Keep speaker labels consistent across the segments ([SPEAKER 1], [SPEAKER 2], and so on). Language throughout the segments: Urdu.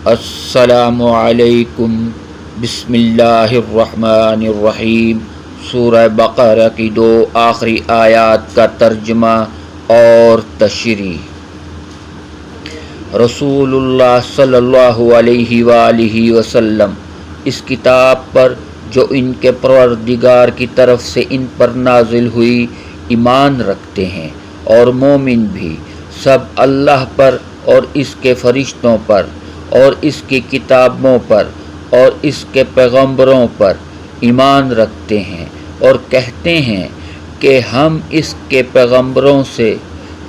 [SPEAKER 1] السلام علیکم۔ بسم اللہ الرحمن الرحیم۔ سورہ بقرہ کی 2 آخری آیات کا ترجمہ اور تشریح۔ رسول اللہ صلی اللہ علیہ وآلہ وسلم اس کتاب پر جو ان کے پروردگار کی طرف سے ان پر نازل ہوئی ایمان رکھتے ہیں، اور مومن بھی سب اللہ پر اور اس کے فرشتوں پر اور اس کی کتابوں پر اور اس کے پیغمبروں پر ایمان رکھتے ہیں، اور کہتے ہیں کہ ہم اس کے پیغمبروں سے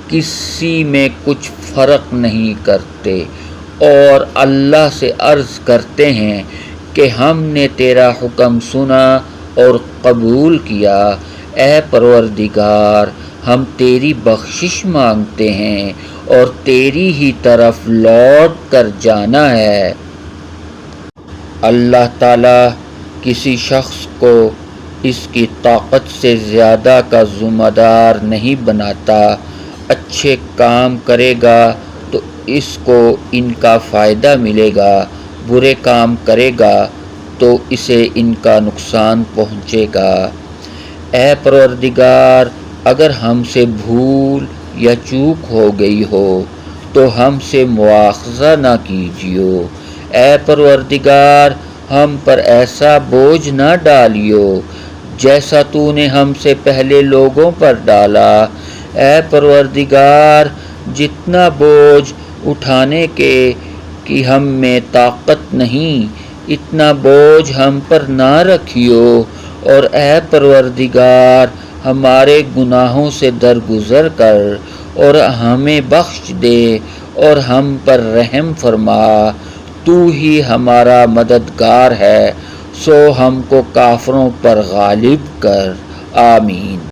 [SPEAKER 1] کسی میں کچھ فرق نہیں کرتے، اور اللہ سے عرض کرتے ہیں کہ ہم نے تیرا حکم سنا اور قبول کیا۔ اے پروردگار، ہم تیری بخشش مانگتے ہیں اور تیری ہی طرف لوٹ کر جانا ہے۔ اللہ تعالیٰ کسی شخص کو اس کی طاقت سے زیادہ کا ذمہ دار نہیں بناتا۔ اچھے کام کرے گا تو اس کو ان کا فائدہ ملے گا، برے کام کرے گا تو اسے ان کا نقصان پہنچے گا۔ اے پروردگار، اگر ہم سے بھول یا چوک ہو گئی ہو تو ہم سے مواخذہ نہ کیجیو۔ اے پروردگار، ہم پر ایسا بوجھ نہ ڈالیو جیسا تو نے ہم سے پہلے لوگوں پر ڈالا۔ اے پروردگار، جتنا بوجھ اٹھانے کی ہم میں طاقت نہیں، اتنا بوجھ ہم پر نہ رکھیو، اور اے پروردگار، ہمارے گناہوں سے درگزر کر اور ہمیں بخش دے اور ہم پر رحم فرما۔ تو ہی ہمارا مددگار ہے، سو ہم کو کافروں پر غالب کر۔ آمین۔